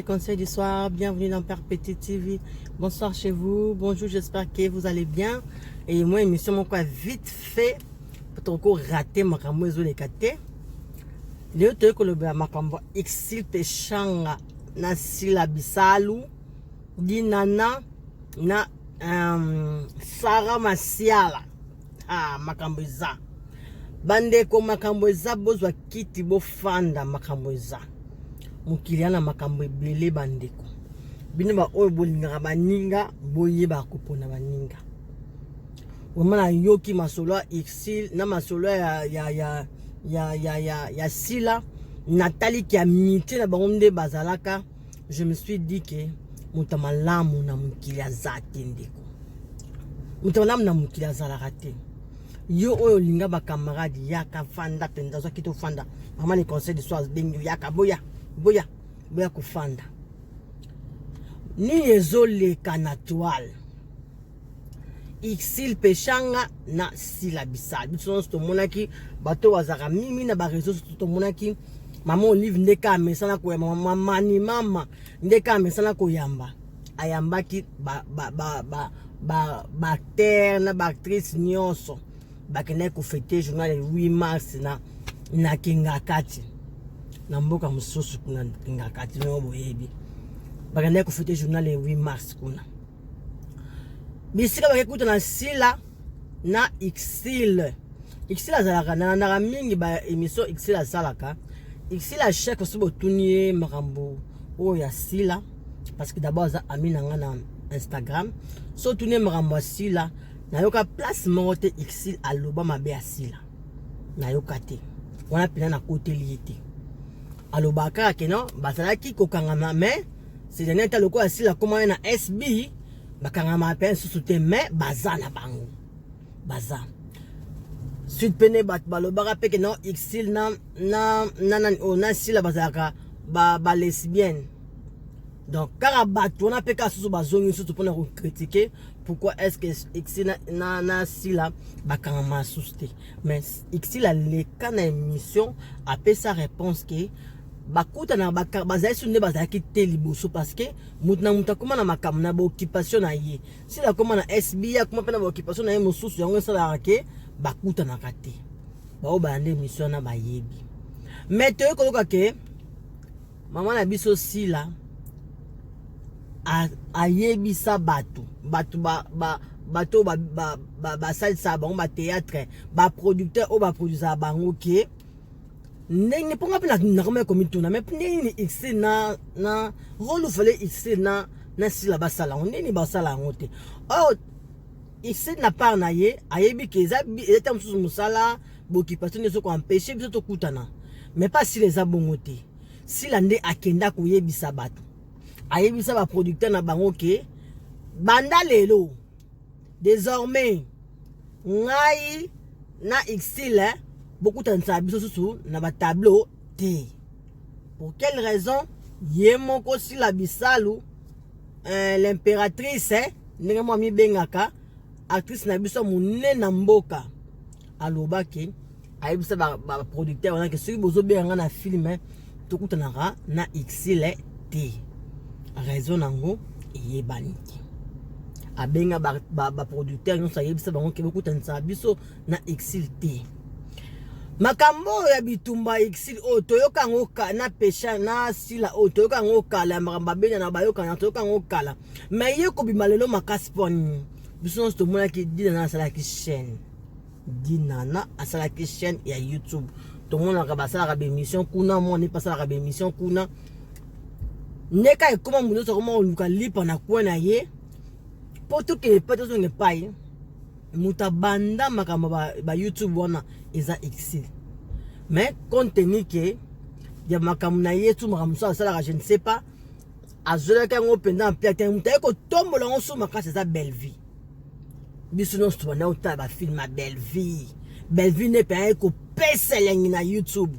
Conseil du soir, bienvenue dans Perpétue TV. Bonsoir chez vous, bonjour, j'espère que vous allez bien. Et moi, émission, mon quoi, vite fait, pour encore rater ma camoise ou les catés. Le temps que le makambo exil pechanga na sila bisalu di nana na Sarah Masiala makambo za bande ko makambo za bozwa kiti bo fanda makambo za mukiliana makambo ebele bandeko bino ba oyo bolinga baninga boyeba kopona baninga wamana yoki masolo exil na masolo ya sila Nathalie qui a mité na bangonde bazalaka. Je me suis dit que mutamalamu na mukili azate ndeko mutamalamu na mukili azalaka te yo oyo linga ba camarade yaka fanda penda zo kito fanda mama ni conseil de soir bengi yaka boya kufanda ni ezole kanatwal Exil pechanga na sila bisal biso sto monaki bato wazaka mimi na ba réseau sto monaki mama Olive ndeka mesana ko mama ni mama ndeka mesana ko yamba ayambaki ba terre na ba actrice nyonso bakene ko fêter journal le 8 mars na Kingakati na mboka mususu kuna Kingakati no boyebi bakene ko fêter journal le 8 mars kuna bisika bakekuta na sila na exil azalaka na mingi ba émission exil azalaka exil a chaque fois botunie makambo o ya sila parce que d'abord za amina ngana Instagram so tunie makambo sila na yoka place mote exil aloba mabe ya sila na yoka te wana pina na côté lié aloba ka ke non bazalaki kokanga mais c'est dernier temps loko sila comment na SB bakanga ma pen sous mais bazana bango baza suite pene bat balobaka peke non exil na sila bazaka ba lesbienne donc car bat on a peka sous bazongi surtout pour nous critiquer pourquoi est-ce que exil na sila bakanga ma souste mais exil a les kana émission a fait sa réponse que bakuta na bazali sunde bazaki te liboso parce que mutna mutakoma na makamu na occupation na ye si la koma na SB ya kuma pena occupation na ye mosusu yango sala ke bakuta na kate ba bande mission na bayebi mais to ko ke mama na biso sila ayebi sa bato salisa bango ba théâtre ba producteur o ba producer bango ke ndenge ponga pena nakoma komituna mais ndenge exil na rôle fallait exil na sila basala ndenge basala ngote oh exil na part na ye ayebi ke za eta mususu musala boccupation ne so ko empêcher biso to kutana mais pas si les abongote sila nde akenda ko yebisa bato ayebisa ba producteur na bango ke banda lelo désormais ngai na exil beaucoup de gens na ba tableau T. Pour quelle raison? Yemoko si la bisalu l'impératrice ndenge mo mi bengaka actrice na biso munene na mboka alobaki ayebisa ba producteur wana ke soki bozo benga na film to kutanaka na exil T. Raison nango yebaniki abenga ba producteur nyonso ayebisa bango ke bokutanisa biso na exil T. Makambo ya bitumba exil o toyoka ngoka na pesha na sila o toyoka ngoka la makamba benya na bayoka na toyoka ngoka la mais ye ko bimalelo makasi poni biso sto mona ki dina na sala ki chaîne dinana asala ki chaîne ya YouTube to mona ka basala ka émission kuna mo ne pasala ka émission kuna neka e koma muno so koma oluka lipa na kwena ye poto ke pato so ngepai mutabanda makamba ba YouTube wana eza exil mais compte tenu que ya makamu na yetu makamu so asala je ne sais pas azola ka ngo penda piate mutaye ko tombola ngo so makasi eza belle vie biso no sto na uta ba film belle vie ne pa ko pesa lengi na YouTube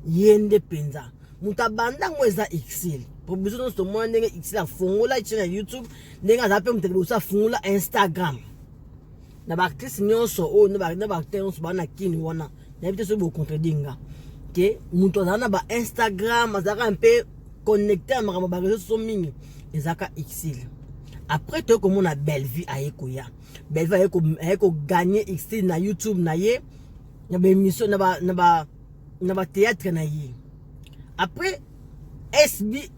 yende penza mutabanda ngweza Exil pour besoin de ce monde Exil a fongola chaîne YouTube ndenge azape mutebisa fongola Instagram na ba actrice nyonso o na ba acteur nyonso bana kini wana na bité so bo contredinga que muto na ba Instagram azaka un peu connecté à ma réseaux sociaux mingi ezaka Exil après to comme on a belle vie ayekoya belle vie ayeko gagner Exil na YouTube na ye na ba émission na ba théâtre na ye après SB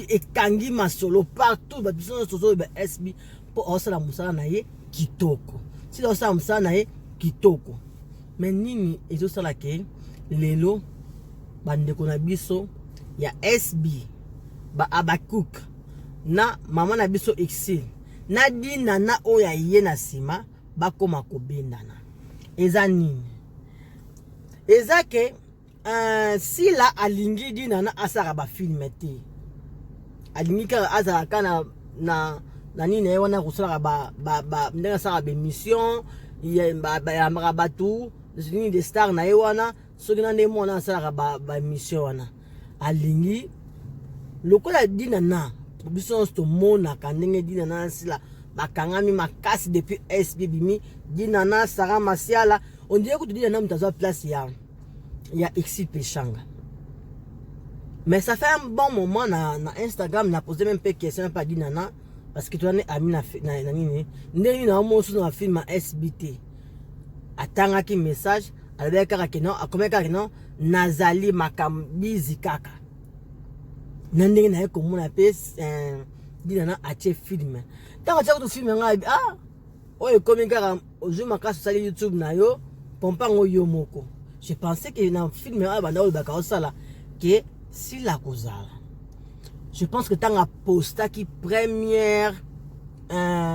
et Kangi Masolo partout ba biso soso ba SB pour osala musala na ye kitoko si osala musala na ye kitoko mais nini ezosala ke lelo bandeko na biso ya SB ba Abakuk na mama na biso Exil na dina na oya ye na sima bakoma kobendana eza nini eza ke si la alingi dina na asara ba film te alingi ka azara kana na nini wana kusala ba ndenge sara ba mission ya ba batu ni de star na wana soki na ndemo wana asala ba mission wana alingi lokola dina na biso sto mona kandenge dina na sila bakangami makasi depuis SB bimi dina na Sara Masiala on dirait que tu dis na mutazo place ya Exil Pechanga. Mais ça fait un bon moment na Instagram na posé même peu question pas dit nana parce que tu as ami na nini ndeni na mo sur na film SBT atanga ki message avec kaka non comme kaka non nazali makambizi kaka ndeni na ko mona pe dit nana ache film tant que tu film nga oye comme kaka ozu makasi sur YouTube na yo pompango yo moko. Je pensais que dans le film que si la causale. Je pense que tant à posta qui première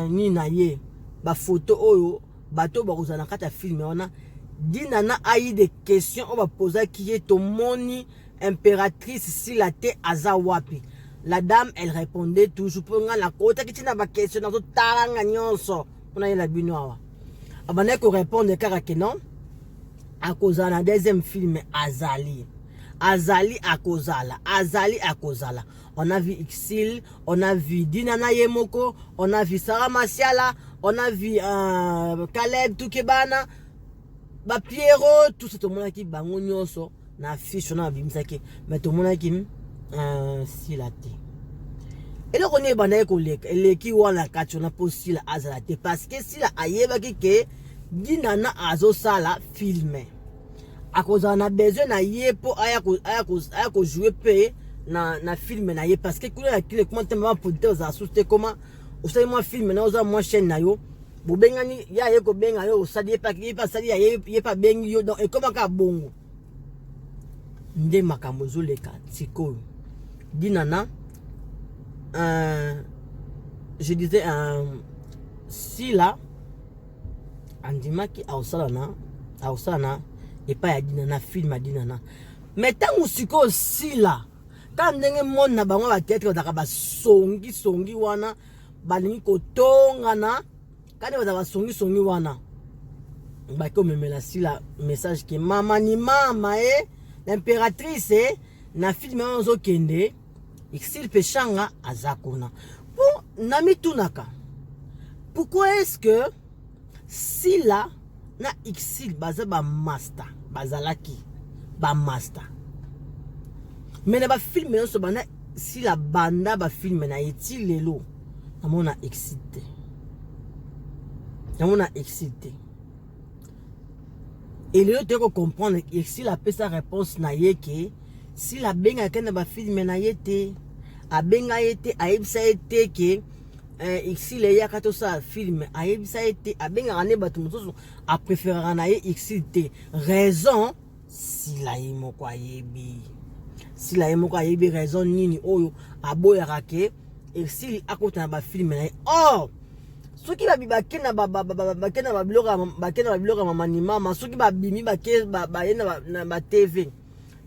ni naie ba photo oyo bato ba kozana kata film ona dinana a eu des questions on va poser qui est ton moni impératrice si la te azawapi. La dame elle répondait toujours pour la kota qui tina ba question dans talanga nyonso on a la binoa. Abane ko répondre kaka que non. À cause d'un deuxième film Azali à Kozala. On a vu Exil, on a vu Dinana Yemoko, on a vu Sara Masiala, on a vu Caleb Tukebana, ba Pierrot, tout ce monde qui bango nyonso na fiche on a vu msaki, mais tout le monde qui silate. Et là on est banaye ko le ki wana kachona po sila Azalate parce que sila ayeba ke Dinana azo sala filme. A cause on a besoin na ye po aya ko jouer pe na filme na ye parce que kuna kile comment tellement pour te za souste comment o sai moi filme na oza moi chaîne na yo bo bengani ya ye ko benga yo sadi pa sadi ye pa bengi yo donc et comment ka bongo nde makambo zoleka siko Dinana je disais si là andimaki ausana et pas ya Dinana film ya Dinana mais tant siko sila quand ndenge mon na bango ba tête ka ba songi wana balingi ko tongana quand ba songi wana ba ko memela sila message que mama ni mama l'impératrice na film ozo kende Exil Pechanga azakona pour nami tunaka pourquoi est-ce que sila na Exil baza ba master bazalaki ba master mais na ba film so bana si la banda ba film na eti lelo namona excité et le te ko comprendre Exil a fait sa réponse na yeke si la benga kana ba film na yete a benga yete a ebisa yete ke Exil ya kato sa film a ebisa ete a benga rane batu mususu a préférer na ye Exil te raison si la yemo kwa yebi raison nini oyo aboya rake Exil akota na ba film na ye oh soki ba bibakena bakena ba biloka mama ni mama soki ba bimi ba yena na TV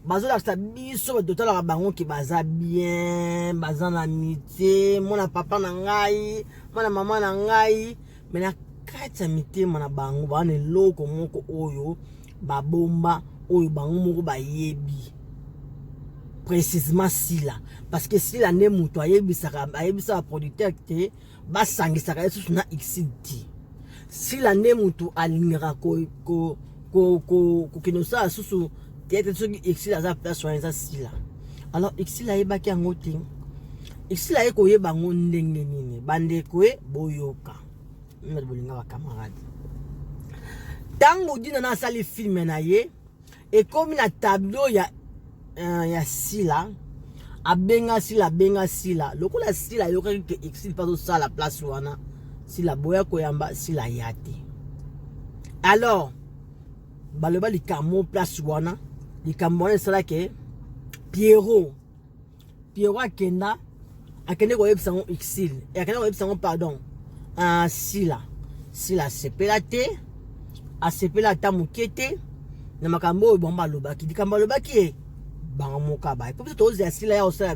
bazola sa biso ba totala bango ki baza bien baza na amitié mona papa na ngai mona mama na ngai mais na kati ya mitema na bango bana eloko moko oyo babomba oyo bango moko bayebi précisément sila parce que sila ne muto ayebisaka producteur te basangisaka yesusu na xd sila ne muto alingaka kokinosa susu tete soki xila aza place wana eza sila. Alors xila ayebaki yango te, xila aye koyeba ngo ndenge nini bandeko boyoka mbe bolinga bakamarade ntango dina na asali filme na ye ekomi na tableau ya sila abenga sila lokola sila yokaki ke exil pas osala place wana sila boya koyamba sila ya te. Alors baloba likambo place wana likambo wana esalaki Pierrot akende koyebisa ngo exil akende koyebisa ngo pardon sila asepela ata moke te na makambo oyo bango balobaki likambo alobaki bango moka baye po biso tozela sila ya osala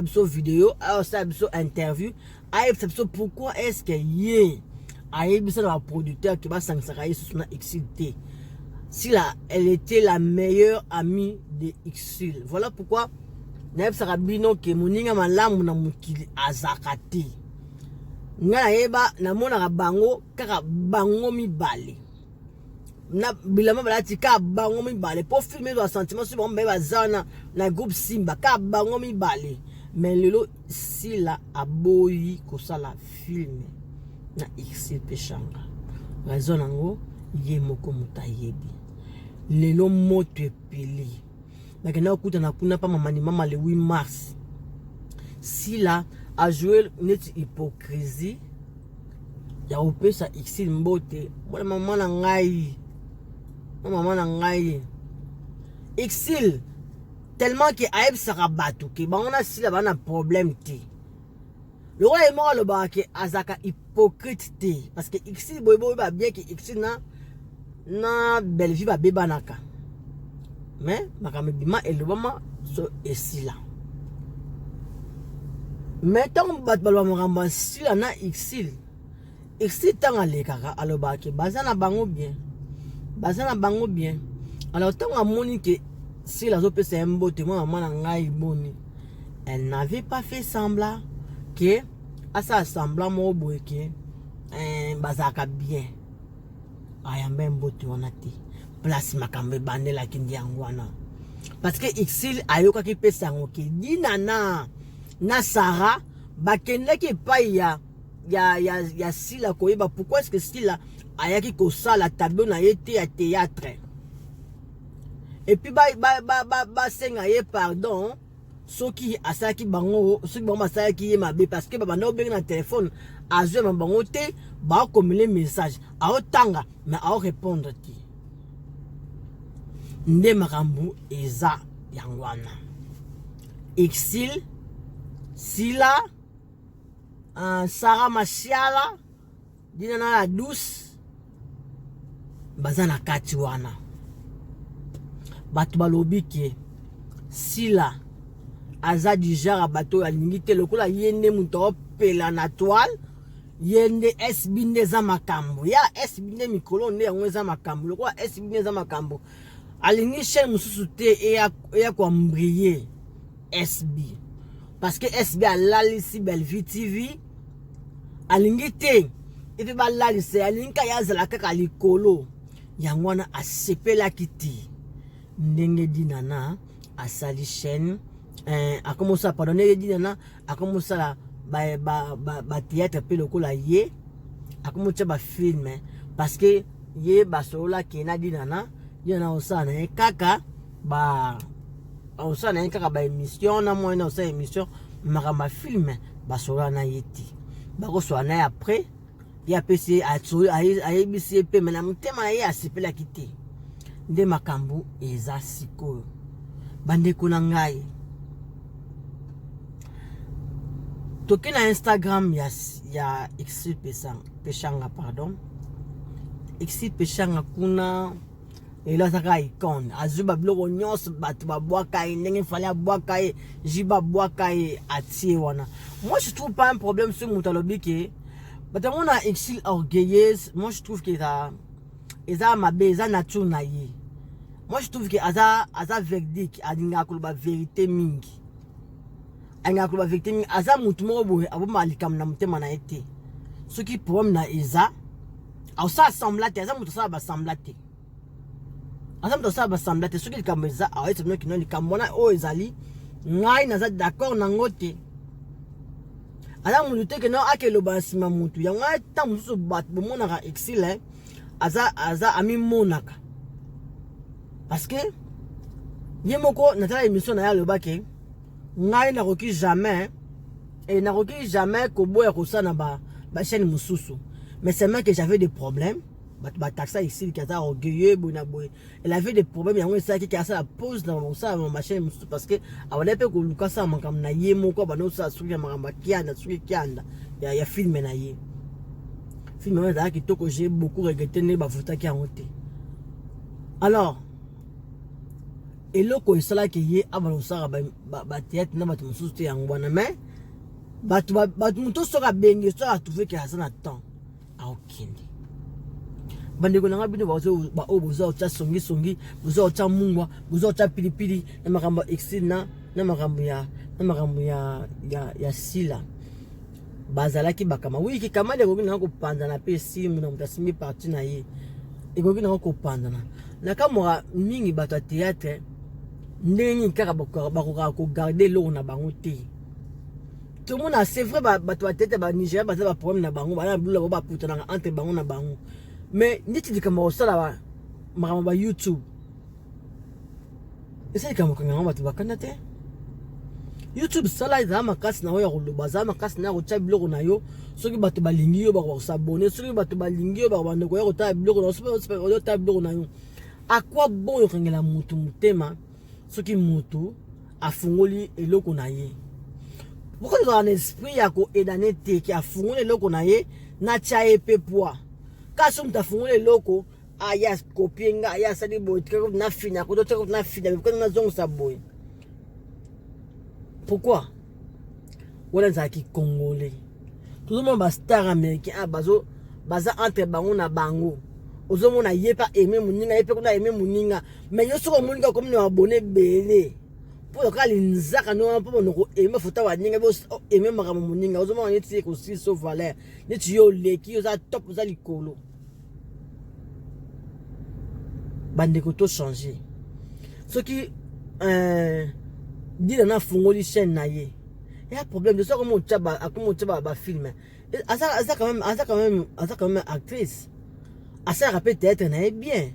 biso video osala biso interview ayebisa biso pourquoi est-ce que ye ayebisa na baproducteur ke basangisaka ye susu na exil te. Sila, elle était la meilleure amie de Exil. Voilà pourquoi nayebisaka bino ke moninga malamu na mokili azaka te. Nga nayeba namonaka bango kaka bango mibale na bilama balati ka bango mibale po filmer do sentiment so bango baza na groupe Simba ka bango mibale. Mais lelo Sila aboyi kosala film na Exil Peshanga. Raison nango ye moko mutayebi lelo moto epeli bakenda okutana kuna pa mama le 8 mars. Sila a joué net hypocrisie ya opesa Exil mbote bona mama na ngai Exil tellement que aeb saka batu ke bangona Sila bana problème te le roi est mort le baki azaka hypocrite te parce que Exil boybo ba bien que Exil na belle vie ba bebanaka mais makame bima elobama so esila mais tant bat balwa mangamba Sila na Exil tanga lekaka alobaki bazana bango bien alors tant amoni que Sila zo pesa mbote moi maman na ngai boni elle n'avait pas fait semblant que asa semblant mo boyeke bazaka bien ayambe mbote wana te place makambe bandela kindi yango wana parce que Exil ayoka ki pesa ngo ke dina na Sarah bakenda ki pa ya Sila koyeba pourquoi est-ce que Sila ayaki kosala tableau na yete ya théâtre et puis senga ye pardon soki asaki bango soki bango asaki ye mabe parce que banda obengi na téléphone azwe bango te ba komele message aotanga mais ao répondre ti nde makambu eza yangwana Exil Sila Sarah Masiala dina na la douce bazana kati wana batu balobi ke Sila aza du genre bato alingi te lokola yende muto pela na toile yende SB neza makambo ya SB ne mikolo nde yango eza makambo lokola SB neza makambo alingi chaîne mususu te eya kwa mbrier SB parce que SB alalisi Bellevue TV alingi te epe balalisa alingi kaya zala kaka likolo yango wana asepela kiti ndenge dinana asali chaîne a commencé à pardonner dinana a commencé à ba théâtre pe lokola ye a commencé ba film parce que ye basola kena dinana yana osana kaka ba osana kaka ba émission na moi na osana émission makamba film basola na yeti bako soana après ya PC ayebisi pe mena mutema ye asepela kiti nde makambu eza sikoyo bandeko na ngai toke na Instagram ya Exil Peshanga pardon Exil Peshanga kuna ela saka icon azuba bloko nyos batu babwaka ndenge fallait abwaka jiba bwaka atie wana. Moi je trouve pas un problème sur mutalobi ke but on a Exil orgueilleuse. Moi je trouve que ça eza mabe eza nature na ye moi je trouve que aza verdict alinga koloba vérité mingi alinga koloba vérité mingi aza mutu moko boye aboma likam na mutema na ete soki problème na eza aosa sembla te aza mutu sala ba sembla te aza mutu sala ba sembla te soki likam eza aoyesa bino kino likam wana o ezali ngai naza d'accord nango te aza mutu te keno akeloba nsima mutu yango ata mosusu bato bomonaka exil aza amimonaka parce que ye moko natala émission na ya alobaki ngai nakoki jamais koboya kosala na ba chaîne mosusu mais c'est même que j'avais des problèmes ba taxa ici qui a orgueilleux bona boy elle avait des problèmes yango ça qui a ça la pause dans ça ma chaîne mosusu parce que awale pe ko luka sa makam na ye moko bano sa suki makamba kianda suki kianda ya film na ye film na za ki toko j'ai beaucoup regretté ne ba futa ki angote alors eloko esala ki ye abalo sara ba théâtre na bato mosusu te yango wana mais bato muto soka bengi so a trouvé que ça na temps a okindi bandeko nanga bino ba oboza ocha songi boza ocha mungwa boza ocha pilipili na makambo exina na makambo ya sila bazalaki bakama oui ki kamade ko bina ko pandana pe simu na mutasimi parti na ye ekoki na ko pandana na kamora mingi bato ya théâtre ndeni kaka bakoka ko garder l'eau na bango te tout le monde c'est vrai bato ya théâtre ba Nigeria baza ba problème na bango bana bula ba putana entre bango na bango mais niti dikama osala makambo ba YouTube esa dikama kanga bato bakanda te YouTube sala za makasi na oya koloba za makasi na ko tsa biloko na yo soki bato balingi yo ba s'abonner soki bato balingi yo ba bandeko ya ko ta biloko na so ta biloko na yo à quoi bon yo kangela mutu mutema soki mutu afungoli eloko na ye pourquoi dans l'esprit ya ko edane te ki afungoli eloko na ye na tia epe poa kaso mtafungoli eloko aya kopienga aya sali boy tiko na fina ko to na fina ko na zongo sa boy pourquoi wala zaki congolais tout le monde ba star américain baza entre bango na bango ozomona yepa aimé muninga yepe kuna aimé muninga mais yo soko muninga comme no abonné belé pour ka linzaka no po no ko aimé futa wa ninga bo aimé makamo muninga ozomona neti ko si so valeur neti yo leki yo za top za likolo bande ko to changer ce qui dit na fungoli chaîne na ye il y a problème de ça comme on taba ba film asa quand même actrice asa rappelle théâtre na bien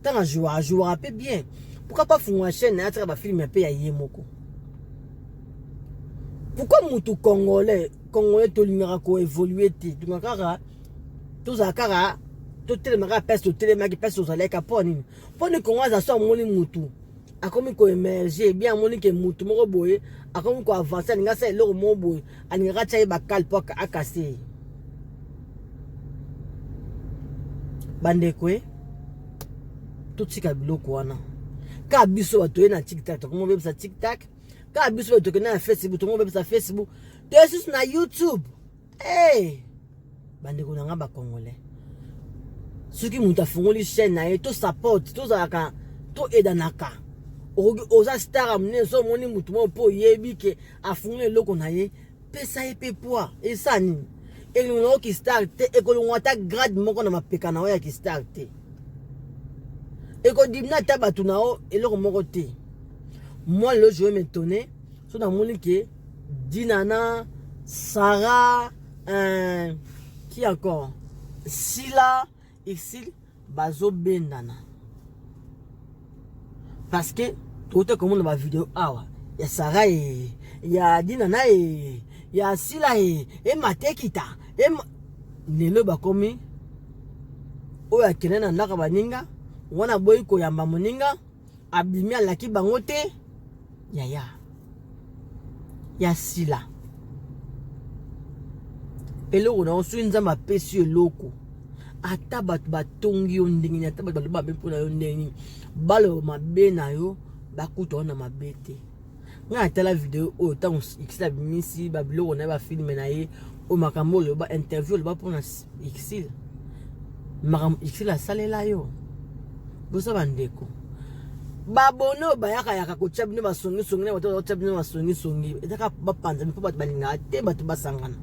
tant à jouer rappelle bien pourquoi pas fungwa chaîne na tra ba film un peu ya yemoko pourquoi mutu congolais to lingara ko évoluer ti tungakara to zakara to telemaka peste to telemaki peste to zaleka poni poni kongo za so moni mutu akomi ko émerger bien moni ke mutu moko boye akomi ko avancer ninga sa eloko mo boye aninga tsaye bakal po akase bandekwe tout tika biloko wana ka biso bato na TikTok to komo bebisa TikTok ka biso bato na Facebook to komo bebisa Facebook to yesus na YouTube bandeko na ngamba congolais soki mutu afungoli chaîne na ye to support to zalaka to edanaka oza star amne so moni mutu mo po yebi ke afungoli eloko na ye pesa ye pe poa esani elongo ki star te ekolongo ata grade moko na mapeka na oya ki star te ekodimna ta batu na o eloko moko te moi le je vais m'étonner so na moni ke Dinana Sarah qui encore Sila ici bazo bendana parce que tout est comme dans vidéo awa ya Sarah ya Dinana ya Sila e matekita lelo bakomi oya kenena ndaka baninga wana boy ko yamba moninga abimi alaki bango te ya Sila eloko na osu nzamba pesi eloko ata bato batongi yo ndenge ata bato babe mpona yo ndenge balo mabe na yo bakuta na mabe te nga atala video oyo tango ikisila bimisi babiloko na ba filme na ye o makambo le ba interview le ba pona ikisila makambo ikisila salela yo bosa bandeko babono bayaka yaka kotia bino basongi songi na bato kotia bino basongi songi ezaka bapanza mpo bato balinga te bato basangana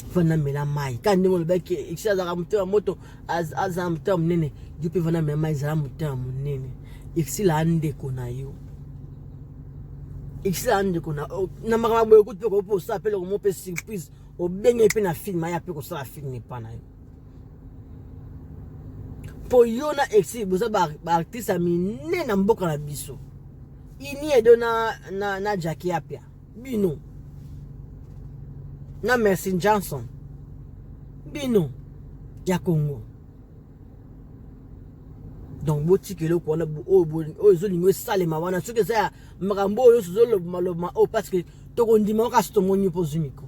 fana mela mai kandi ngolo baki ikisa za mutema moto aza mutema munene jupe fana mela mai za mutema munene ikisila ande kona yo ikisila ande kona na makama boyo kutu ko po sa pele ko mo pe surprise o benye pe na film ya pe ko sa film pa na yo po yo na exi boza ba artiste minene na mboka na biso ini edo na Jackie Apia bino na Mercy Johnson bino ya Congo donc boti kelo ko na o zolingo salema wana soki za makambo yo zolo maloma o parce que to kondima ka sto moni pozumiko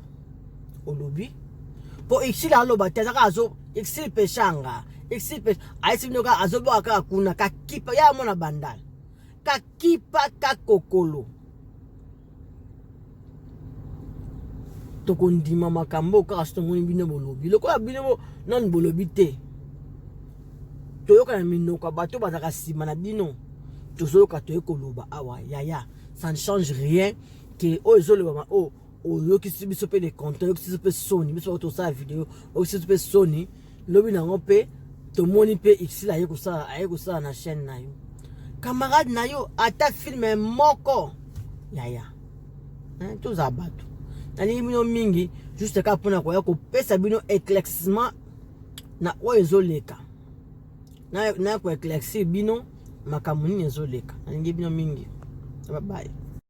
olobi po ikila lo bateza ka zo ikisi peshanga ikisi aisi binoka azobo aka kuna ka kipa ya mona bandal ka kipa ka kokolo to kondima makambo ka sto moni bino bolobi lokola bino non bolobi te toyoka na minoka bato bazaka sima na bino tozoyoka toyekoloba awa yaya ça ne change rien que ozoloba o oyokisi biso pe de content oyokisi pe soni biso to sa video oyokisi pe soni lobi na ngope to moni pe ikisila ayekosala na chaîne na yo camarade na yo ata filme moko yaya toza bato nalingi bino mingi juste ka mpona koya kopesa bino éclaircissement na oyo ezoleka na ko éclaircir bino makambo nini ezoleka nalingi bino mingi bye bye.